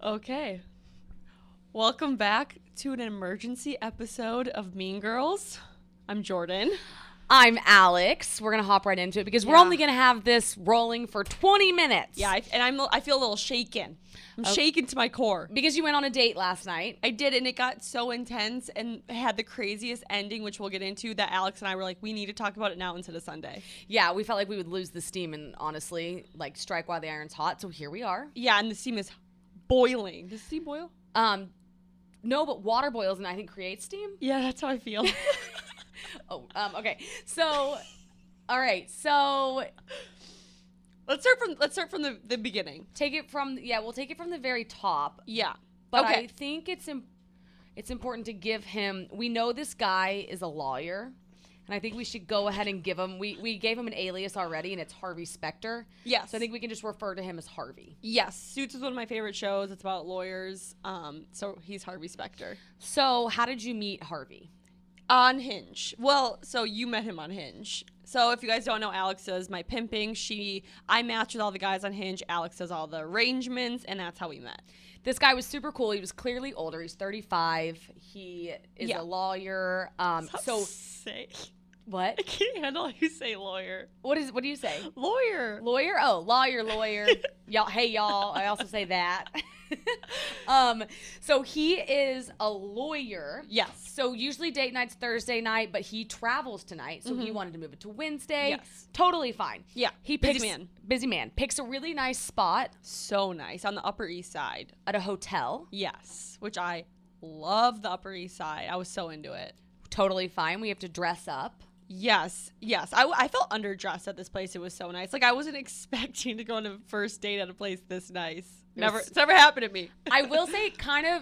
Okay. Welcome back to an emergency episode of Mean Girls. I'm Jordyn. I'm Alex. We're going to hop right into it because we're only going to have this rolling for 20 minutes. Yeah, I feel a little shaken. I'm shaken to my core. Because you went on a date last night. I did, and it got so intense and had the craziest ending, which we'll get into, that Alex and I were like, we need to talk about it now instead of Sunday. Yeah, we felt like we would lose the steam and honestly, like, strike while the iron's hot. So here we are. Yeah, and the steam is boiling. Does steam boil? No, but water boils and I think creates steam. Yeah, that's how I feel. Okay. So, all right. So let's start from the beginning. We'll take it from the very top. Yeah. But okay. I think it's important to give him, we know this guy is a lawyer, and I think we should go ahead and give him, we gave him an alias already, and it's Harvey Specter. Yes. So I think we can just refer to him as Harvey. Yes. Suits is one of my favorite shows. It's about lawyers. So he's Harvey Specter. So how did you meet Harvey? On Hinge. Well, so you met him on Hinge. So if you guys don't know, Alex does my pimping. I match with all the guys on Hinge. Alex does all the arrangements, and that's how we met. This guy was super cool. He was clearly older. He's 35. He is a lawyer. What? I can't handle how you say lawyer. What do you say? Lawyer. Lawyer? Oh, lawyer. Y'all. Hey, y'all. I also say that. So he is a lawyer. Yes. So usually date night's Thursday night, but he travels tonight, so he wanted to move it to Wednesday. Yes. Totally fine. Yeah. Busy man. Picks a really nice spot. So nice. On the Upper East Side. At a hotel. Yes. Which I love the Upper East Side. I was so into it. Totally fine. We have to dress up. Yes. I felt underdressed at this place. It was so nice. Like, I wasn't expecting to go on a first date at a place this nice. It's never happened to me. I will say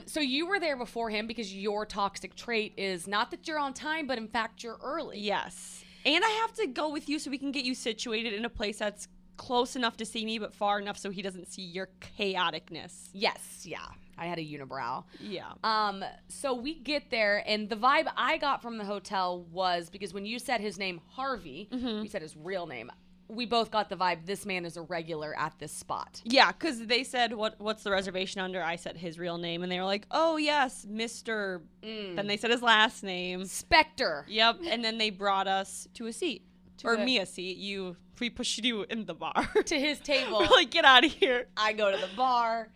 so you were there before him because your toxic trait is not that you're on time, but in fact you're early. Yes. And I have to go with you so we can get you situated in a place that's close enough to see me, but far enough so he doesn't see your chaoticness. Yes. Yeah. I had a unibrow. Yeah. So we get there, and the vibe I got from the hotel was, because when you said his name, Harvey, you said his real name, we both got the vibe this man is a regular at this spot. Yeah, because they said, what's the reservation under? I said his real name, and they were like, oh, yes, Mr. Then they said his last name. Specter. Yep, and then they brought us to a seat. Me a seat. We pushed you in the bar. To his table. We're like, get out of here. I go to the bar.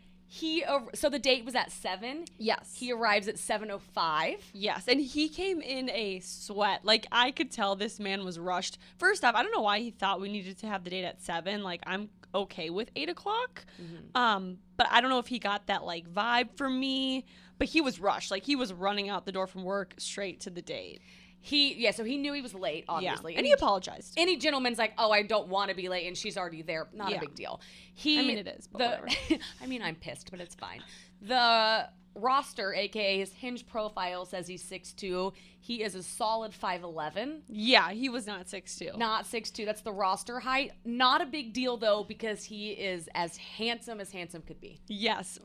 So the date was at 7. Yes. He arrives at 7:05. Yes, and he came in a sweat. Like, I could tell this man was rushed. First off, I don't know why he thought we needed to have the date at 7. Like, I'm okay with 8 o'clock. But I don't know if he got that, like, vibe from me. But he was rushed. Like, he was running out the door from work straight to the date. So he knew he was late, obviously. Yeah. And he apologized. Any gentleman's like, oh, I don't want to be late, and she's already there. Not a big deal. It is, but whatever. I'm pissed, but it's fine. The roster, a.k.a. his Hinge profile, says he's 6'2". He is a solid 5'11". Yeah, he was not 6'2". Not 6'2". That's the roster height. Not a big deal, though, because he is as handsome could be. Yes.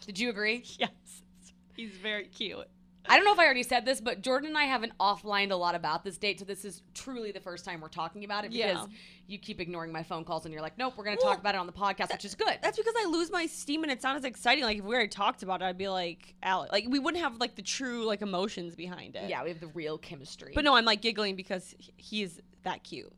Did you agree? Yes. He's very cute. I don't know if I already said this, but Jordyn and I haven't offlined a lot about this date, so this is truly the first time we're talking about it because you keep ignoring my phone calls and you're like, nope, we're going to talk about it on the podcast, which is good. That's because I lose my steam and it's not as exciting. Like, if we already talked about it, I'd be like, Alex, like, we wouldn't have, like, the true, like, emotions behind it. Yeah, we have the real chemistry. But no, I'm, like, giggling because he's that cute.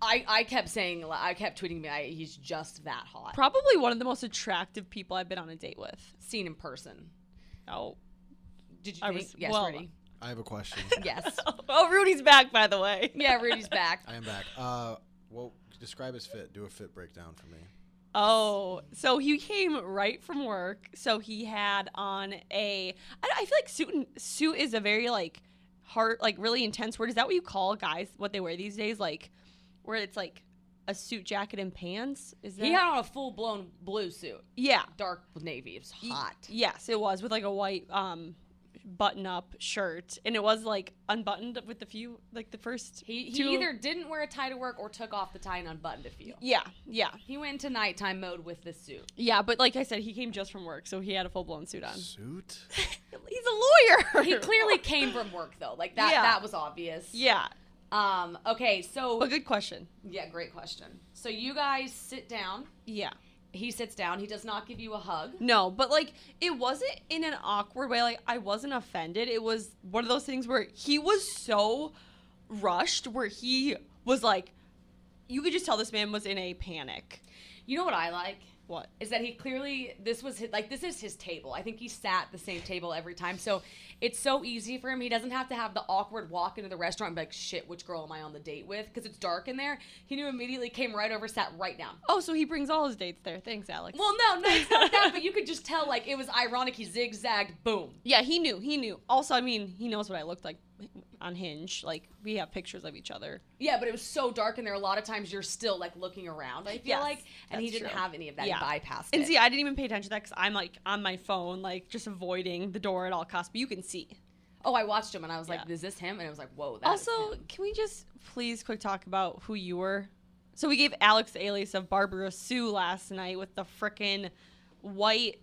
I kept tweeting me, he's just that hot. Probably one of the most attractive people I've been on a date with. Seen in person. Oh. Did you think? Yes, Rudy. I have a question. Yes. Oh, Rudy's back, by the way. Yeah, Rudy's back. I am back. Well, describe his fit. Do a fit breakdown for me. Oh, so he came right from work. So he had on I feel like suit is a very, like, hard, like, really intense word. Is that what you call guys, what they wear these days? Like, where it's, like, a suit jacket and pants? He had on a full-blown blue suit. Yeah. Dark navy. It was hot. Yes, it was, with, like, a white button-up shirt, and it was, like, unbuttoned with the few, like, the first He either didn't wear a tie to work or took off the tie and unbuttoned a few. Yeah. He went into nighttime mode with this suit. Yeah, but like I said, he came just from work, so he had a full-blown suit on. Suit? He's a lawyer! He clearly came from work, though. Like, that was obvious. Yeah. Okay, so... A good question. Yeah, great question. So you guys sit down. Yeah. He sits down. He does not give you a hug. No, but like it wasn't in an awkward way. Like I wasn't offended. It was one of those things where he was so rushed, where he was like, you could just tell this man was in a panic. You know what I like? What? Is that he clearly, this is his table. I think he sat at the same table every time. So it's so easy for him. He doesn't have to have the awkward walk into the restaurant and be like, shit, which girl am I on the date with? Because it's dark in there. He knew immediately, came right over, sat right down. Oh, so he brings all his dates there. Thanks, Alex. Well, no, it's not that, but you could just tell, like, it was ironic. He zigzagged, boom. Yeah, he knew. Also, I mean, he knows what I looked like on Hinge. Like, we have pictures of each other. Yeah, but it was so dark in there. A lot of times you're still, like, looking around, I feel like. And he didn't have any of that. Yeah. He bypassed it. And see, I didn't even pay attention to that because I'm, like, on my phone, like, just avoiding the door at all costs. But you can see. Oh, I watched him, and I was like, is this him? And it was like, whoa, that's also, him. Can we just please quick talk about who you were? So we gave Alex the alias of Barbara Sue last night with the frickin' white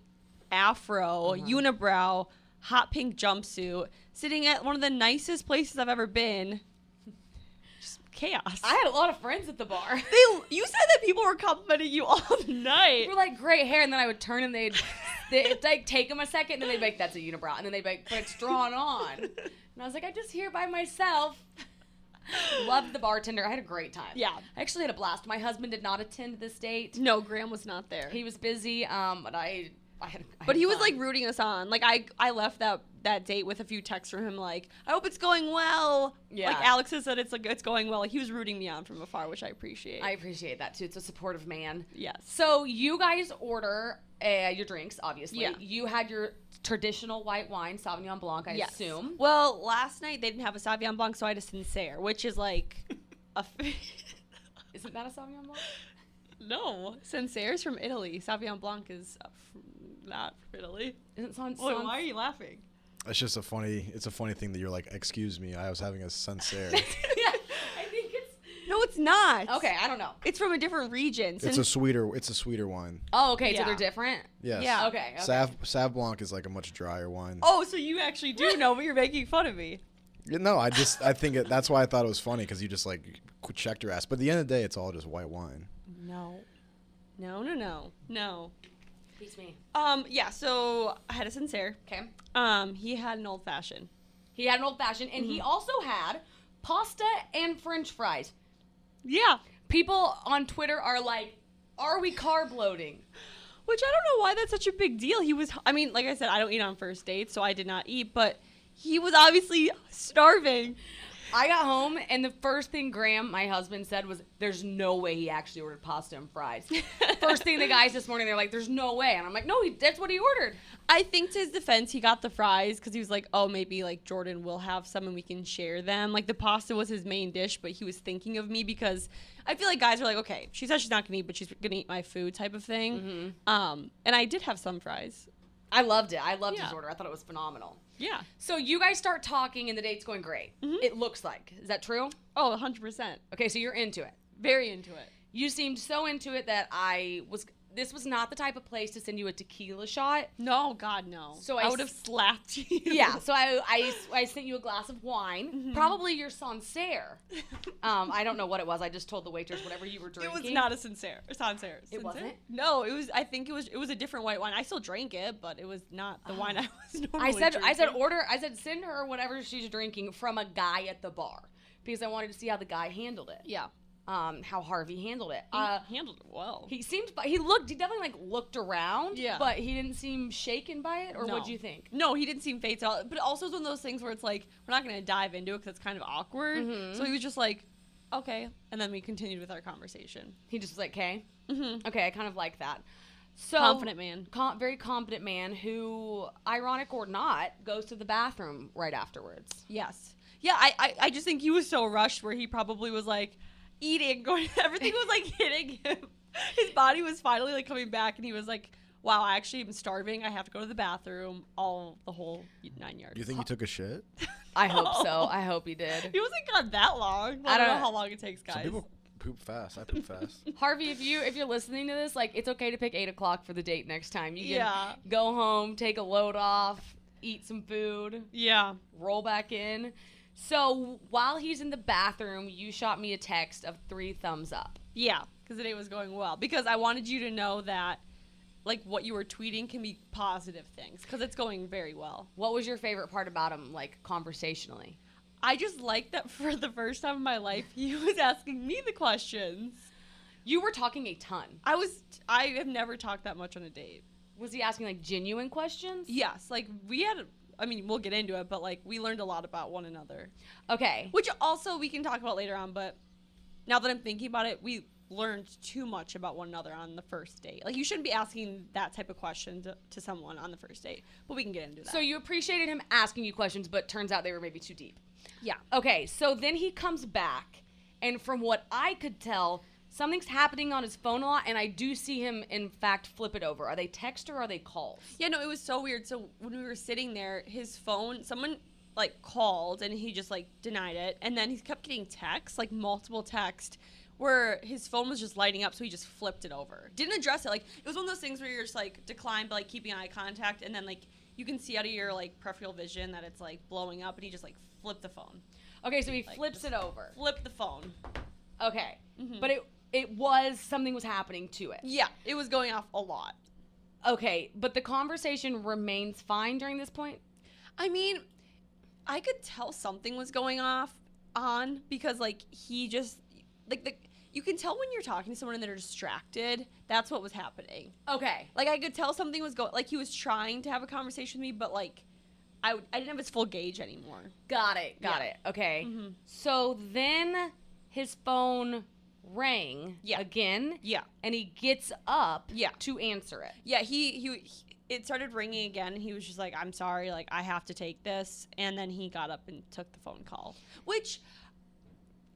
afro, unibrow, hot pink jumpsuit, sitting at one of the nicest places I've ever been. Just chaos. I had a lot of friends at the bar. You said that people were complimenting you all night. You were like, great hair, and then I would turn and they'd like take them a second, and then they'd be like, that's a unibrow, and then they'd be like, but it's drawn on. And I was like, I'm just here by myself. Loved the bartender. I had a great time. Yeah. I actually had a blast. My husband did not attend this date. No, Graham was not there. He was busy, but I had But he fun. was like rooting us on. Like I left that date with a few texts from him like, I hope it's going well. Yeah. Like Alex has said it's going well. Like, he was rooting me on from afar, which I appreciate. I appreciate that too. It's a supportive man. Yes. So you guys order your drinks, obviously. Yeah. You had your traditional white wine, Sauvignon Blanc, I assume. Well, last night they didn't have a Sauvignon Blanc, so I had a Sincere, which is like Isn't that a Sauvignon Blanc? No, Sincere is from Italy. Sauvignon Blanc is not from Italy. Isn't Why are you laughing? It's just a funny thing that you're like, excuse me, I was having a Sincere. Yeah, I think it's... No, it's not. Okay, I don't know. It's from a different region. It's a sweeter wine. Oh, okay, so Yeah. they're different? Yes. Yeah. Okay. Sauv Blanc is like a much drier wine. Oh, so you actually do know, but you're making fun of me. Yeah, no, I think that's why I thought it was funny, because you just like checked your ass. But at the end of the day, it's all just white wine. No. Beats me. Yeah, so I had a Sincere. Okay. He had an old fashioned. He had an old fashioned, and he also had pasta and French fries. Yeah. People on Twitter are like, are we carb loading? Which I don't know why that's such a big deal. I mean, like I said, I don't eat on first dates, so I did not eat, but he was obviously starving. I got home, and the first thing Graham, my husband, said was, there's no way he actually ordered pasta and fries. First thing the guys this morning, they're like, there's no way. And I'm like, no, that's what he ordered. I think to his defense, he got the fries because he was like, oh, maybe like Jordyn will have some and we can share them. Like the pasta was his main dish, but he was thinking of me because I feel like guys are like, okay, she said she's not going to eat, but she's going to eat my food type of thing. And I did have some fries. I loved it. I loved his order. I thought it was phenomenal. Yeah. So you guys start talking and the date's going great. It looks like. Is that true? Oh, 100%. Okay, so you're into it. Very into it. You seemed so into it that this was not the type of place to send you a tequila shot. No, God, no. So I would have slapped you. Yeah, so I sent you a glass of wine, probably your Sancerre. I don't know what it was. I just told the waitress whatever you were drinking. It was not a Sancerre. It wasn't? No, it was. I think it was a different white wine. I still drank it, but it was not the wine I was normally I said drinking. send her whatever she's drinking from a guy at the bar because I wanted to see how the guy handled it. Yeah. How Harvey handled it. He handled it well. He definitely like looked around, yeah, but he didn't seem shaken by it, or no. what'd you think? No, he didn't seem phased at all, but also it's one of those things where it's like, we're not going to dive into it because it's kind of awkward, so he was just like, okay, and then we continued with our conversation. He just was like, okay, I kind of like that. So confident man. Very confident man who, ironic or not, goes to the bathroom right afterwards. Yes. Yeah, I just think he was so rushed where he probably was like, eating, everything was like hitting him. His body was finally like coming back, and he was like, wow, I actually am starving. I have to go to the bathroom, the whole 9 yards. You think he took a shit? I hope so. I hope he did. He wasn't gone that long. I don't know how long it takes, guys. Some people poop fast. I poop fast. Harvey, if you're listening to this, like, it's okay to pick 8 o'clock for the date next time. You can go home, take a load off, eat some food. Yeah. Roll back in. So while he's in the bathroom, you shot me a text of 3 thumbs up. Yeah. because the date was going well. Because I wanted you to know that, like, what you were tweeting can be positive things, because it's going very well. What was your favorite part about him, like, conversationally? I just like that for the first time in my life, he was asking me the questions. You were talking a ton. I have never talked that much on a date. Was he asking, like, genuine questions? Yes, like, we'll get into it, but, like, we learned a lot about one another. Okay. Which also we can talk about later on, but now that I'm thinking about it, we learned too much about one another on the first date. Like, you shouldn't be asking that type of question to someone on the first date, but we can get into that. So you appreciated him asking you questions, but turns out they were maybe too deep. Yeah. Okay, so then he comes back, and from what I could tell, something's happening on his phone a lot, and I do see him, in fact, flip it over. Are they text or are they calls? Yeah, no, it was so weird. So when we were sitting there, his phone, someone, like, called, and he just, like, denied it. And then he kept getting texts, like, multiple texts, where his phone was just lighting up, so he just flipped it over. Didn't address it. Like, it was one of those things where you're just, like, declined, but, like, keeping eye contact, and then, like, you can see out of your, like, peripheral vision that it's, like, blowing up, and he just, like, flipped the phone. Okay, so he Like, flips it over. Flipped the phone. Okay. Mhm. But something was happening to it. Yeah, it was going off a lot. Okay, but the conversation remains fine during this point? I mean, I could tell something was going on because, like, he just, like, you can tell when you're talking to someone and they're distracted. That's what was happening. Okay. Like, I could tell something was going, like, he was trying to have a conversation with me, but, like, I didn't have his full gauge anymore. Got it. Yeah. Okay. Mhm. So then his phone rang again. Yeah. And he gets up Yeah. to answer it. Yeah, he it started ringing again, and he was just like, I'm sorry, like, I have to take this. And then he got up and took the phone call, which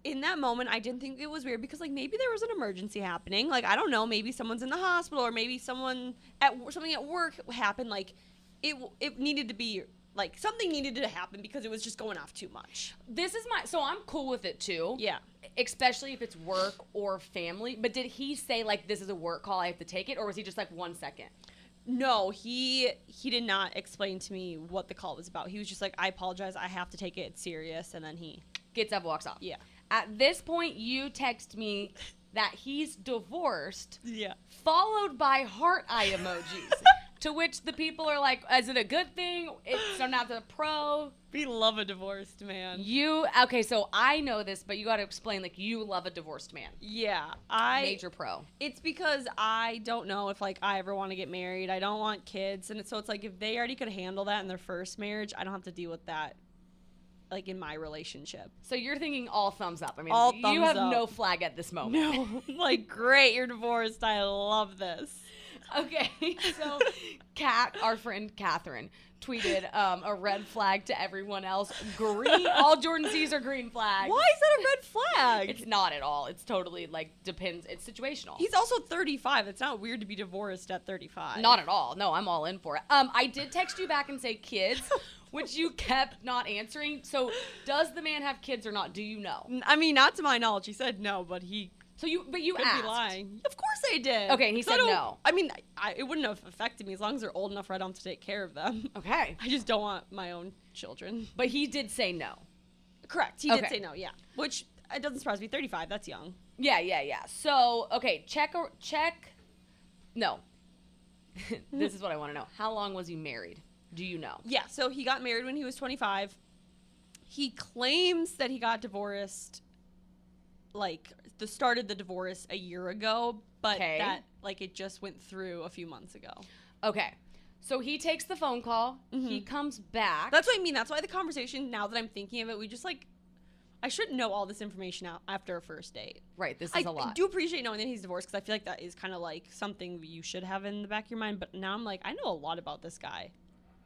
in that moment, I didn't think it was weird because, like, maybe there was an emergency happening. Like, I don't know, maybe someone's in the hospital, or maybe something at work happened. Like, it needed to be, like, something needed to happen because it was just going off too much. So I'm cool with it too. Yeah. Especially if it's work or family. But did he say, like, this is a work call, I have to take it? Or was he just like, 1 second? No, he did not explain to me what the call was about. He was just like, I apologize, I have to take it, it's serious. And then he Gets up, walks off. Yeah. At this point, you text me that he's divorced. Yeah. Followed by heart eye emojis. To which the people are like, is it a good thing? It's not the pro. We love a divorced man. Okay, so I know this, but you got to explain, like, you love a divorced man. Yeah, Major pro. It's because I don't know if, like, I ever want to get married. I don't want kids, and so it's like if they already could handle that in their first marriage, I don't have to deal with that, like, in my relationship. So you're thinking all thumbs up. I mean, All you thumbs have up. no flag at this moment. No, like, great, you're divorced. I love this. Okay, so our friend Catherine, tweeted a red flag to everyone else. Green, all Jordyn sees are green flags. Why is that a red flag? It's not at all. It's totally, like, depends. It's situational. He's also 35. It's not weird to be divorced at 35. Not at all. No, I'm all in for it. I did text you back and say kids, which you kept not answering. So does the man have kids or not? Do you know? I mean, not to my knowledge. He said no, but he you could asked. be lying. Of course I did. Okay, and he said no. I mean, it wouldn't have affected me as long as they're old enough where I don't have to take care of them. Okay. I just don't want my own children. But he did say no. Correct. He did say no, yeah. Which, it doesn't surprise me. 35, that's young. Yeah. So, okay, check. No. This is what I want to know. How long was he married? Do you know? Yeah, so he got married when he was 25. He claims that he got divorced, like, started the divorce a year ago, but that, like, it just went through a few months ago. Okay. So he takes the phone call. Mm-hmm. He comes back. That's what I mean. That's why the conversation, now that I'm thinking of it, we just, like, I shouldn't know all this information out after a first date. Right. This is a lot. I do appreciate knowing that he's divorced because I feel like that is kind of, like, something you should have in the back of your mind. But now I'm like, I know a lot about this guy.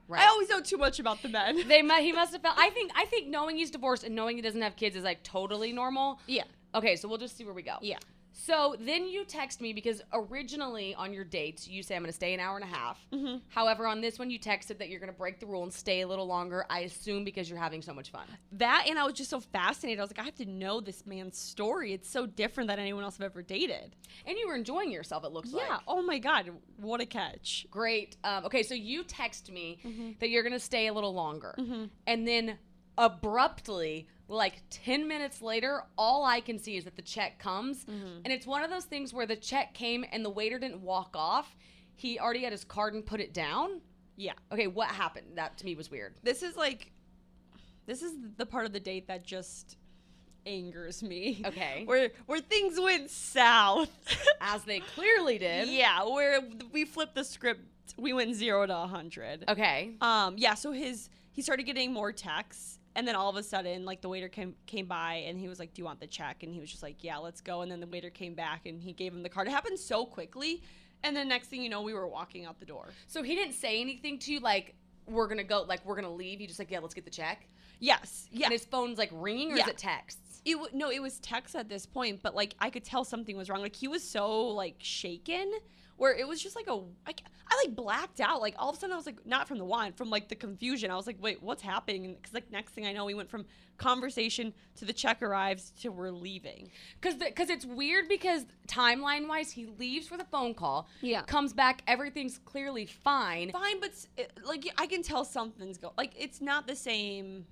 Right. I always know too much about the men. He must have felt. I think knowing he's divorced and knowing he doesn't have kids is, like, totally normal. Yeah. Okay, so we'll just see where we go. Yeah. So then you text me because originally on your dates you say I'm going to stay an hour and a half. Mm-hmm. However, on this one you texted that you're going to break the rule and stay a little longer. I assume because you're having so much fun. That, and I was just so fascinated. I was like, I have to know this man's story. It's so different than anyone else I've ever dated. And you were enjoying yourself, it looks like. Yeah. Oh my God. What a catch. Great. Okay, so you text me that you're going to stay a little longer. Mm-hmm. And then abruptly Like 10 minutes later, all I can see is that the check comes. And it's one of those things where the check came and the waiter didn't walk off. He already had his card and put it down. Yeah. Okay, what happened? That to me was weird. This is the part of the date that just angers me. Okay. Where things went south. As they clearly did. Yeah, where we flipped the script. We went 0 to 100. Okay. Yeah, so he started getting more texts, and then all of a sudden, like, the waiter came by, and he was like, do you want the check? And he was just like, yeah, let's go. And then the waiter came back, and he gave him the card. It happened so quickly, and then next thing you know, we were walking out the door. So he didn't say anything to you, like, we're going to go, like, we're going to leave? He just like, yeah, let's get the check? Yes. Yeah. And his phone's, like, ringing, or is it texts? No, it was text at this point, but, like, I could tell something was wrong. Like, he was so, like, shaken, where it was just like I like blacked out. Like, all of a sudden I was like, not from the wine, from like the confusion. I was like, wait, what's happening? Because like next thing I know, we went from conversation to the check arrives to we're leaving. Because it's weird because timeline wise, he leaves for the phone call. Yeah. Comes back, everything's clearly fine. Fine, but like I can tell something's going. Like it's not the same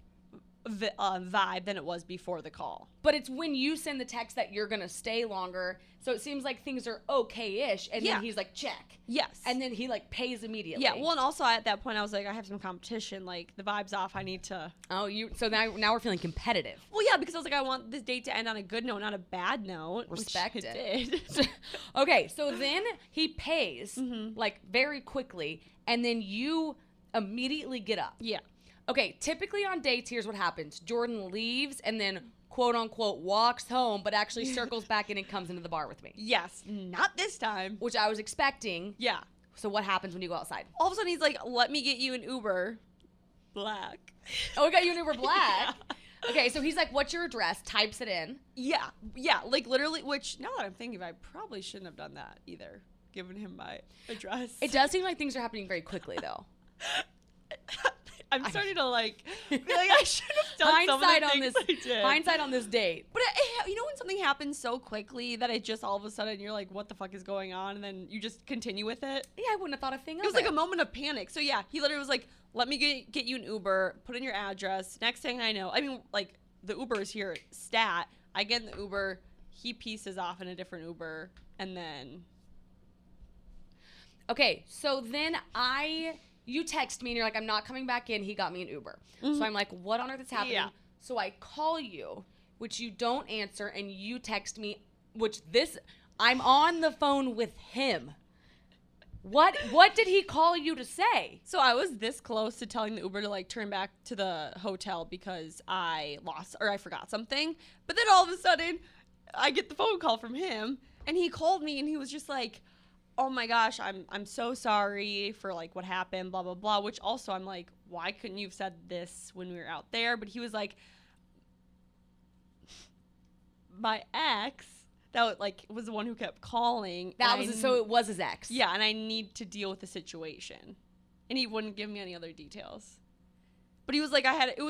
vibe than it was before the call. But it's when you send the text that you're gonna stay longer, so it seems like things are okay-ish, and then he's like, check. Yes. And then he like pays immediately. Yeah, well, and also at that point I was like, I have some competition, like the vibe's off, I need to. Oh, so now we're feeling competitive. Well, yeah, because I was like, I want this date to end on a good note, not a bad note. Respect which it. did. Okay, so then he pays like very quickly, and then you immediately get up. Yeah. Okay, typically on dates, here's what happens. Jordyn leaves and then, quote unquote, walks home, but actually circles back in and comes into the bar with me. Yes, not this time. Which I was expecting. Yeah. So what happens when you go outside? All of a sudden, he's like, let me get you an Uber. Black. Oh, we got you an Uber Black. Yeah. Okay, so he's like, what's your address? Types it in. Yeah, like literally, which now that I'm thinking of it, I probably shouldn't have done that either, given him my address. It does seem like things are happening very quickly, though. I'm starting to like feel like I should have done some of the things I did. Hindsight on this date. But you know when something happens so quickly that it just all of a sudden you're like, what the fuck is going on? And then you just continue with it. Yeah, I wouldn't have thought a thing of it. It was like a moment of panic. So yeah, he literally was like, let me get you an Uber, put in your address. Next thing I know, I mean, like the Uber is here, stat. I get in the Uber, he pieces off in a different Uber, and then. Okay, so then you text me and you're like, I'm not coming back in. He got me an Uber. So I'm like, what on earth is happening? Yeah. So I call you, which you don't answer, and you text me, I'm on the phone with him. What did he call you to say? So I was this close to telling the Uber to like turn back to the hotel because I forgot something. But then all of a sudden, I get the phone call from him, and he called me and he was just like, oh my gosh, I'm so sorry for like what happened, blah blah blah. Which also I'm like, why couldn't you have said this when we were out there? But he was like, my ex that like was the one who kept calling. So it was his ex. Yeah, and I need to deal with the situation, and he wouldn't give me any other details. But he was like, it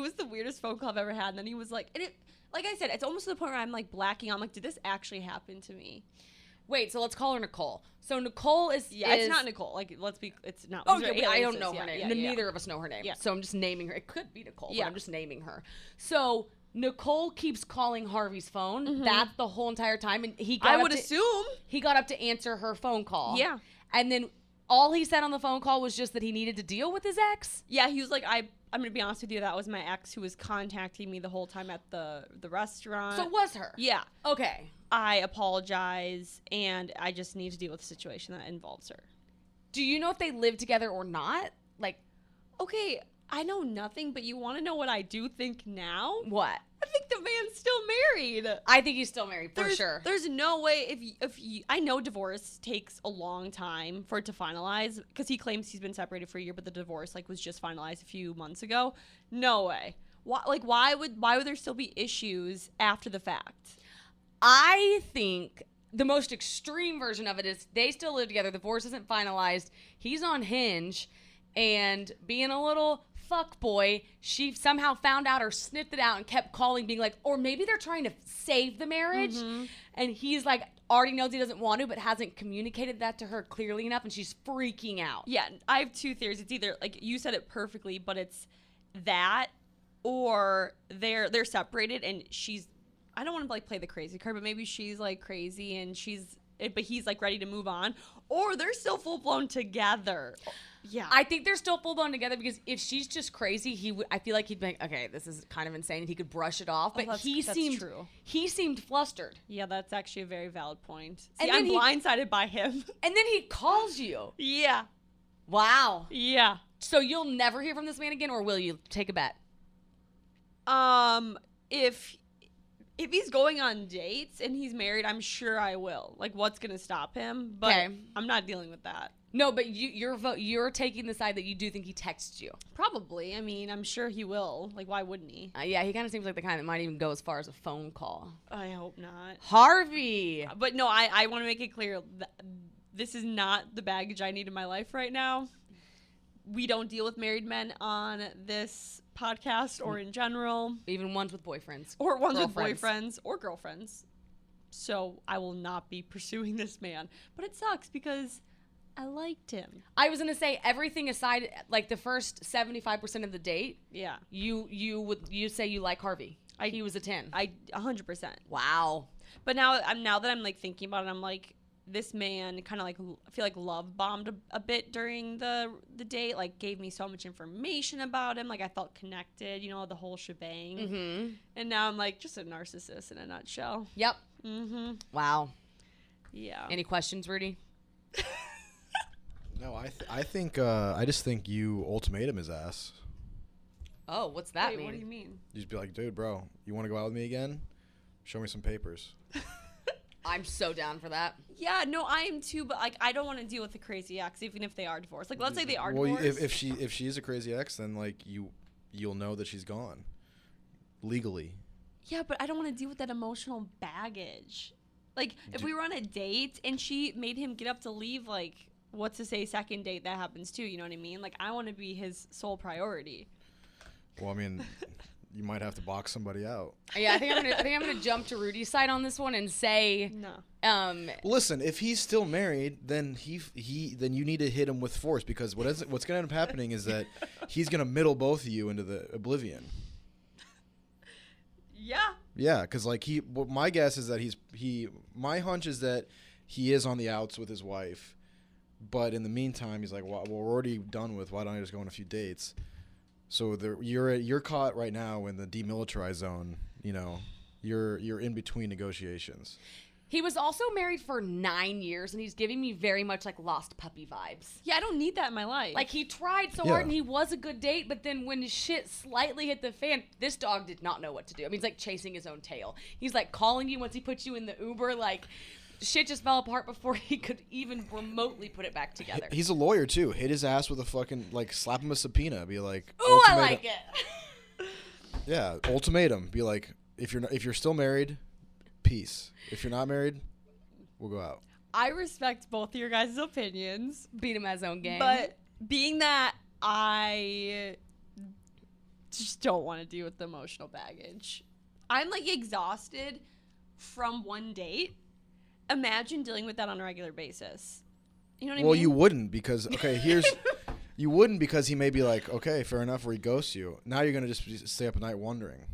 was the weirdest phone call I've ever had. And then he was like, and it, like I said, it's almost to the point where I'm like blacking out. I'm like, did this actually happen to me? Wait, so let's call her Nicole. So Nicole is... Yeah, it's not Nicole. Like, it's not... Oh, yeah, I don't know her name. Yeah, Neither of us know her name. Yeah. So I'm just naming her. It could be Nicole, but I'm just naming her. So Nicole keeps calling Harvey's phone. That's the whole entire time. And I would assume. He got up to answer her phone call. Yeah. And then all he said on the phone call was just that he needed to deal with his ex? Yeah, he was like, I'm going to be honest with you, that was my ex who was contacting me the whole time at the restaurant. So it was her? Yeah. Okay. I apologize, and I just need to deal with a situation that involves her. Do you know if they live together or not? Like, okay, I know nothing, but you want to know what I do think now? What? I think the man's still married. I think he's still married, for sure. There's no way, if I know divorce takes a long time for it to finalize, because he claims he's been separated for a year, but the divorce like was just finalized a few months ago. No way. Why would there still be issues after the fact? I think the most extreme version of it is they still live together. The divorce isn't finalized. He's on Hinge, and being a little fuck boy, she somehow found out or sniffed it out and kept calling, being like, or maybe they're trying to save the marriage. And he's like, already knows he doesn't want to, but hasn't communicated that to her clearly enough, and she's freaking out. Yeah, I have two theories. It's either, like, you said it perfectly, but it's that, or they're separated and she's, I don't want to like play the crazy card, but maybe she's like crazy and but he's like ready to move on, or they're still full blown together. Yeah, I think they're still full blown together because if she's just crazy, I feel like he'd be like, okay, this is kind of insane, and he could brush it off. But that's true. He seemed flustered. Yeah, that's actually a very valid point. See, And I'm then blindsided by him. And then he calls you. Yeah. Wow. Yeah. So you'll never hear from this man again, or will you? Take a bet. If he's going on dates and he's married, I'm sure I will. Like, what's gonna stop him? But Okay. I'm not dealing with that. No, but you're taking the side that you do think he texts you. Probably. I mean, I'm sure he will. Like, why wouldn't he? Yeah, he kind of seems like the kind that might even go as far as a phone call. I hope not. Harvey. But no, I want to make it clear that this is not the baggage I need in my life right now. We don't deal with married men on this podcast or in general. Even ones with boyfriends. Or ones with Girlfriends. boyfriends or girlfriends. So I will not be pursuing this man. But it sucks because I liked him. I was gonna say, everything aside, like the first 75% of the date, Yeah. you say you like Harvey. He was a 10. 100%. Wow. But now that I'm like thinking about it, I'm like, this man kind of like, I feel like love bombed a bit during the date, like gave me so much information about him. Like I felt connected, you know, the whole shebang. Mm-hmm. And now I'm like just a narcissist in a nutshell. Yep. Mm-hmm. Wow. Yeah. Any questions, Rudy? No, I just think you ultimatum his ass. Oh, what's that Wait, mean? what do you mean? You just be like, dude, bro, you want to go out with me again? Show me some papers. I'm so down for that. Yeah, no, I am too, but like I don't want to deal with the crazy ex, even if they are divorced. Like let's say they are Well, divorced. if she is a crazy ex, then like you'll know that she's gone legally. Yeah, but I don't want to deal with that emotional baggage. Like if we were on a date and she made him get up to leave, like what's to say second date that happens too? You know what I mean? Like I want to be his sole priority. Well, I mean, you might have to box somebody out. Yeah, I think I'm gonna jump to Rudy's side on this one and say, No. Listen, if he's still married, then then you need to hit him with force, because what's going to end up happening is that he's going to middle both of you into the oblivion. Yeah. Yeah, because like my guess is that my hunch is that he is on the outs with his wife, but in the meantime he's like, well, we're already done with. Why don't I just go on a few dates? So you're caught right now in the demilitarized zone. You know, you're in between negotiations. he was also married for 9 years, and he's giving me very much like lost puppy vibes. Yeah, I don't need that in my life. Like he tried so Yeah. hard, and he was a good date, but then when shit slightly hit the fan, this dog did not know what to do. I mean, he's like chasing his own tail. He's like calling you once he puts you in the Uber, like. Shit just fell apart before he could even remotely put it back together. He's a lawyer too. Hit his ass with a fucking slap him a subpoena. Be like, Ooh, I like it. Yeah, ultimatum. Be like, if you're still married, peace. If you're not married, we'll go out. I respect both of your guys' opinions, Beat him at his own game. but being that I just don't want to deal with the emotional baggage. I'm like exhausted from one date. Imagine dealing with that on a regular basis. You know what I mean? Well, you wouldn't, because you wouldn't, because he may be like, okay, fair enough, or he ghosts you. Now you're gonna just stay up at night wondering.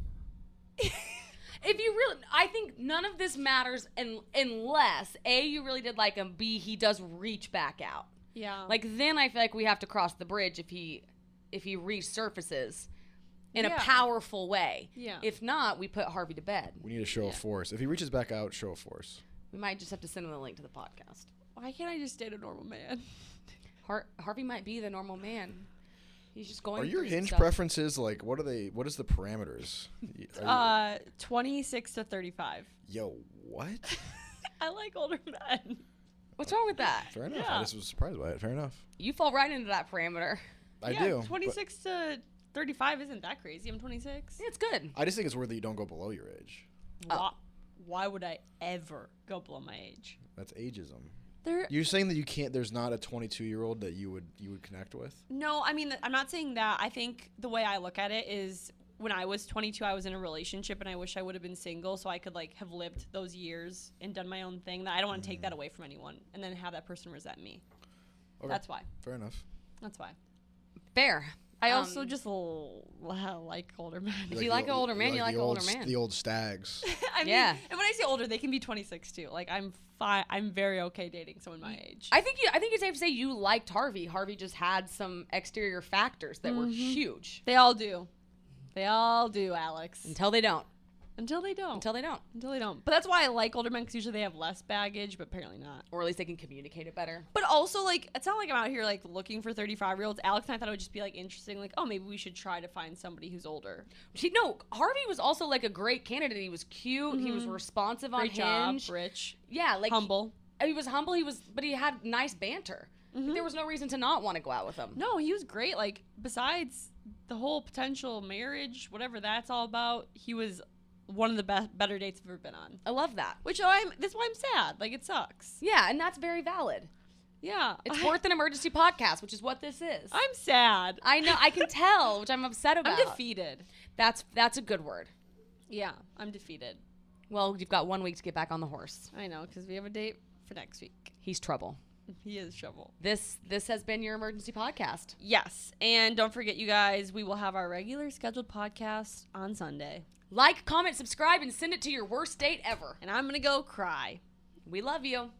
If you really, I think none of this matters unless A, you really did like him, B, he does reach back out. Yeah. Like then I feel like we have to cross the bridge if he resurfaces in a Yeah. powerful way. Yeah. If not, we put Harvey to bed. We need a show of force. If he reaches back out, show of force. We might just have to send him the link to the podcast. Why can't I just date a normal man? Harvey might be the normal man. He's just going. Are your through hinge stuff. preferences like what are they? What is the parameters? Are 26 to 35. yo, what? I like older men. What's wrong with that? Fair enough. Yeah. I just was surprised by it. Fair enough. You fall right into that parameter. I Yeah, do. but 26 to 35 isn't that crazy. I'm 26. It's good. I just think it's weird that you don't go below your age. Why would I ever go below my age? That's ageism. There. You're saying that you can't. There's not a 22-year-old that you would connect with. No, I mean, I'm not saying that. I think the way I look at it is when I was 22, I was in a relationship, and I wish I would have been single so I could like have lived those years and done my own thing. That I don't want to take that away from anyone and then have that person resent me. Okay. That's why. Fair enough. That's why. Fair. I also just like older men. If you like an older man, you like an older man. The old stags. I mean, Yeah. and when I say older, they can be 26 too. Like I'm fine. I'm very okay dating someone my age. I think it's safe to say you liked Harvey. Harvey just had some exterior factors that were huge. They all do. They all do, Alex. Until they don't. Until they don't. Until they don't. Until they don't. But that's why I like older men, because usually they have less baggage, but apparently not. Or at least they can communicate it better. But also, like, it's not like I'm out here, like, looking for 35-year-olds. Alex and I thought it would just be, like, interesting. Like, oh, maybe we should try to find somebody who's older. No, Harvey was also, like, a great candidate. He was cute. He was responsive on Hinge. Job, rich. Yeah, like. Humble. He was humble. But he had nice banter. Like, there was no reason to not want to go out with him. No, he was great. Like, besides the whole potential marriage, whatever that's all about, he was one of the better dates I've ever been on. I love that. That's why I'm sad. Like, it sucks. Yeah, and that's very valid. Yeah. It's worth an emergency podcast, which is what this is. I'm sad. I know. I can tell, which I'm upset about. I'm defeated. That's a good word. Yeah, I'm defeated. Well, you've got 1 week to get back on the horse. I know, because we have a date for next week. He's trouble. He is trouble. This has been your emergency podcast. Yes, and don't forget, you guys, we will have our regular scheduled podcast on Sunday. Like, comment, subscribe, and send it to your worst date ever. And I'm going to go cry. We love you.